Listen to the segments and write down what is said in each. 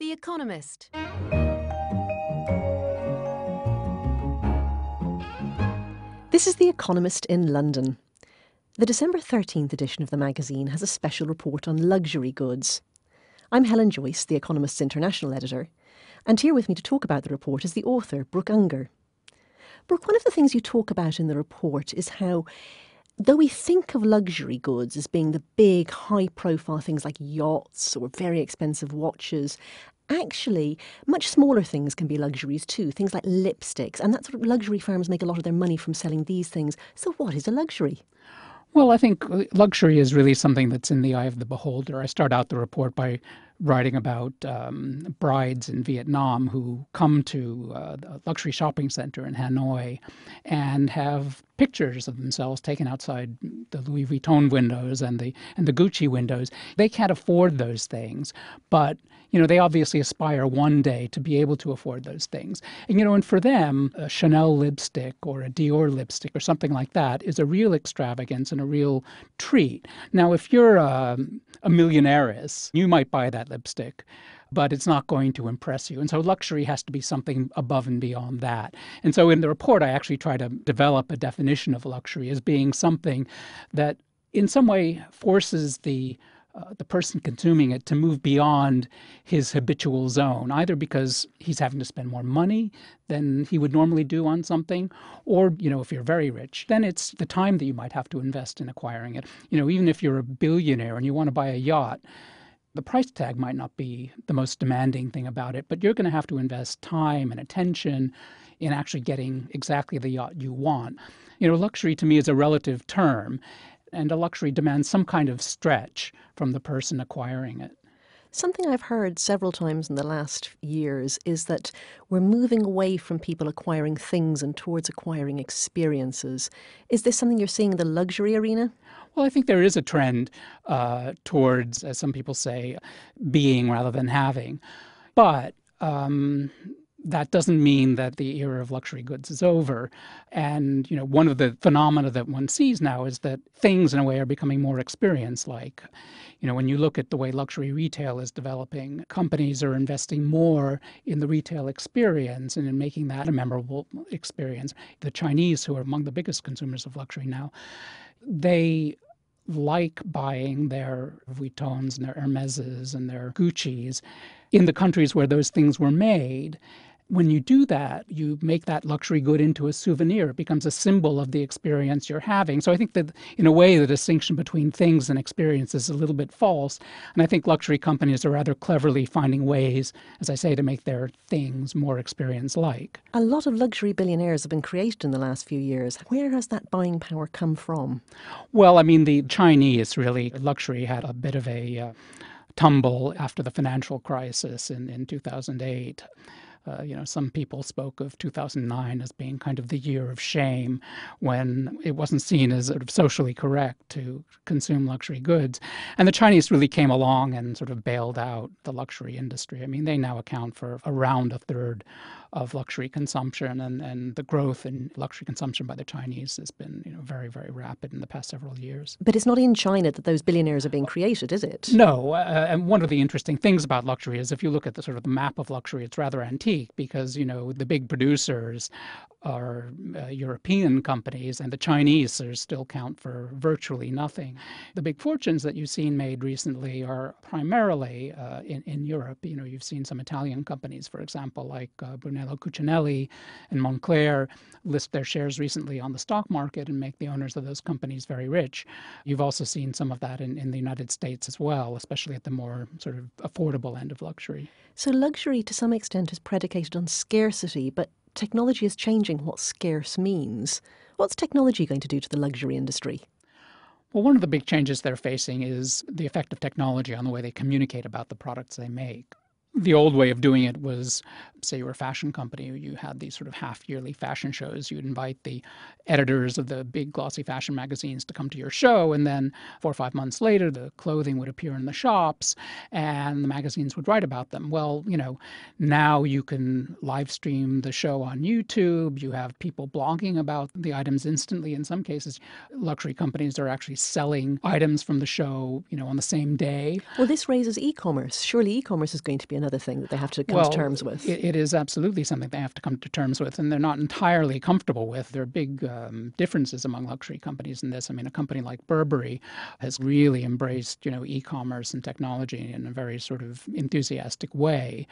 The Economist. This is The Economist in London. The December 13th edition of the magazine has a special report on luxury goods. I'm Helen Joyce, The Economist's international editor, and here with me to talk about the report is the author, Brooke Unger. Brooke, one of the things you talk about in the report is how, though we think of luxury goods as being the big, high-profile things like yachts or very expensive watches, actually, much smaller things can be luxuries too, things like lipsticks, and that sort of luxury firms make a lot of their money from selling these things. So what is a luxury? Well, I think luxury is really something that's in the eye of the beholder. I start out the report by writing about brides in Vietnam who come to a luxury shopping center in Hanoi and have pictures of themselves taken outside the Louis Vuitton windows and the Gucci windows. They can't afford those things, but they obviously aspire one day to be able to afford those things. And for them, a Chanel lipstick or a Dior lipstick or something like that is a real extravagance and a real treat. Now, if you're a millionaires, you might buy that lipstick, but it's not going to impress you. And so luxury has to be something above and beyond that. And so in the report, I actually try to develop a definition of luxury as being something that in some way forces the person consuming it to move beyond his habitual zone, either because he's having to spend more money than he would normally do on something, or, if you're very rich, then it's the time that you might have to invest in acquiring it. Even if you're a billionaire and you want to buy a yacht, the price tag might not be the most demanding thing about it, but you're going to have to invest time and attention in actually getting exactly the yacht you want. Luxury to me is a relative term, and a luxury demands some kind of stretch from the person acquiring it. Something I've heard several times in the last years is that we're moving away from people acquiring things and towards acquiring experiences. Is this something you're seeing in the luxury arena? Well, I think there is a trend towards, as some people say, being rather than having. But that doesn't mean that the era of luxury goods is over. And, one of the phenomena that one sees now is that things, in a way, are becoming more experience-like. When you look at the way luxury retail is developing, companies are investing more in the retail experience and in making that a memorable experience. The Chinese, who are among the biggest consumers of luxury now, they like buying their Vuittons and their Hermeses and their Guccis in the countries where those things were made. When you do that, you make that luxury good into a souvenir. It becomes a symbol of the experience you're having. So I think that, in a way, the distinction between things and experience is a little bit false. And I think luxury companies are rather cleverly finding ways, as I say, to make their things more experience-like. A lot of luxury billionaires have been created in the last few years. Where has that buying power come from? Well, the Chinese really, luxury had a bit of a tumble after the financial crisis in 2008. Some people spoke of 2009 as being kind of the year of shame, when it wasn't seen as sort of socially correct to consume luxury goods. And the Chinese really came along and sort of bailed out the luxury industry. They now account for around a third of luxury consumption, and the growth in luxury consumption by the Chinese has been very, very rapid in the past several years. But it's not in China that those billionaires are being created, is it? No, and one of the interesting things about luxury is if you look at the sort of the map of luxury, it's rather antique because, the big producers are European companies, and the Chinese still count for virtually nothing. The big fortunes that you've seen made recently are primarily in Europe. You've seen some Italian companies, for example, like Brunello Cucinelli and Moncler list their shares recently on the stock market and make the owners of those companies very rich. You've also seen some of that in the United States as well, especially at the more sort of affordable end of luxury. So luxury, to some extent, is predicated on scarcity, but technology is changing what scarce means. What's technology going to do to the luxury industry? Well, one of the big changes they're facing is the effect of technology on the way they communicate about the products they make. The old way of doing it was, say you were a fashion company, you had these sort of half-yearly fashion shows. You'd invite the editors of the big glossy fashion magazines to come to your show, and then 4 or 5 months later, the clothing would appear in the shops, and the magazines would write about them. Well, now you can live stream the show on YouTube. You have people blogging about the items instantly. In some cases, luxury companies are actually selling items from the show, on the same day. Well, this raises e-commerce. Surely e-commerce is going to be another another thing that they have to come to terms with? It is absolutely something they have to come to terms with, and they're not entirely comfortable with. There are big differences among luxury companies in this. I mean, a company like Burberry has really embraced, e-commerce and technology in a very sort of enthusiastic way.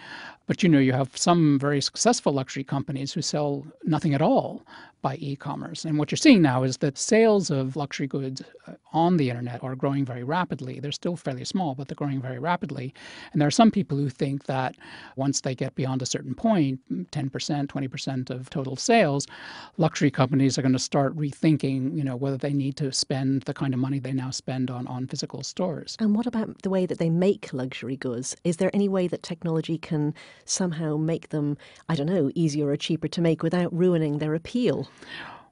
But, you have some very successful luxury companies who sell nothing at all by e-commerce. And what you're seeing now is that sales of luxury goods on the internet are growing very rapidly. They're still fairly small, but they're growing very rapidly. And there are some people who think that once they get beyond a certain point, 10%, 20% of total sales, luxury companies are going to start rethinking, whether they need to spend the kind of money they now spend on physical stores. And what about the way that they make luxury goods? Is there any way that technology can somehow make them, I don't know, easier or cheaper to make without ruining their appeal?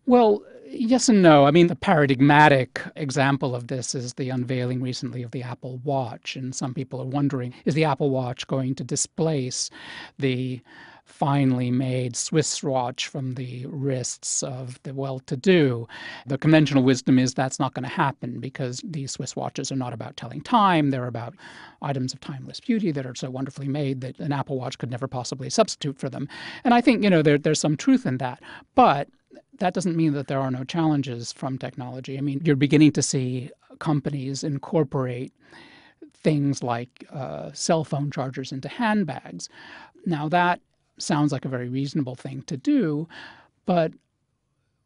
Well, yes and no. I mean, the paradigmatic example of this is the unveiling recently of the Apple Watch. And some people are wondering, is the Apple Watch going to displace the finely made Swiss watch from the wrists of the well-to-do? The conventional wisdom is that's not going to happen because these Swiss watches are not about telling time. They're about items of timeless beauty that are so wonderfully made that an Apple Watch could never possibly substitute for them. And I think, there's some truth in that. But that doesn't mean that there are no challenges from technology. I mean, you're beginning to see companies incorporate things like cell phone chargers into handbags. Now, that sounds like a very reasonable thing to do, but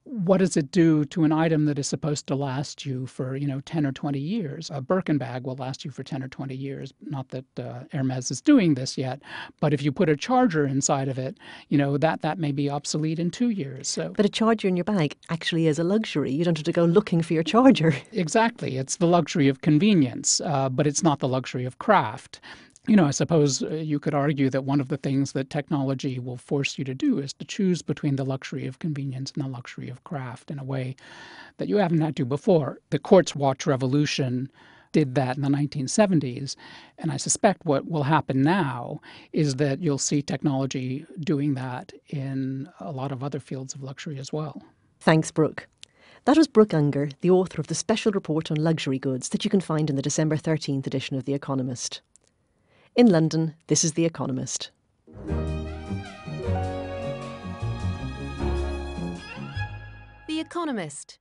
what does it do to an item that is supposed to last you for, 10 or 20 years? A Birkin bag will last you for 10 or 20 years. Not that Hermes is doing this yet, but if you put a charger inside of it, that may be obsolete in 2 years. So, but a charger in your bag actually is a luxury. You don't have to go looking for your charger. Exactly. It's the luxury of convenience, but it's not the luxury of craft. I suppose you could argue that one of the things that technology will force you to do is to choose between the luxury of convenience and the luxury of craft in a way that you haven't had to before. The quartz watch revolution did that in the 1970s, and I suspect what will happen now is that you'll see technology doing that in a lot of other fields of luxury as well. Thanks, Brooke. That was Brooke Unger, the author of the special report on luxury goods that you can find in the December 13th edition of The Economist. In London, this is The Economist. The Economist.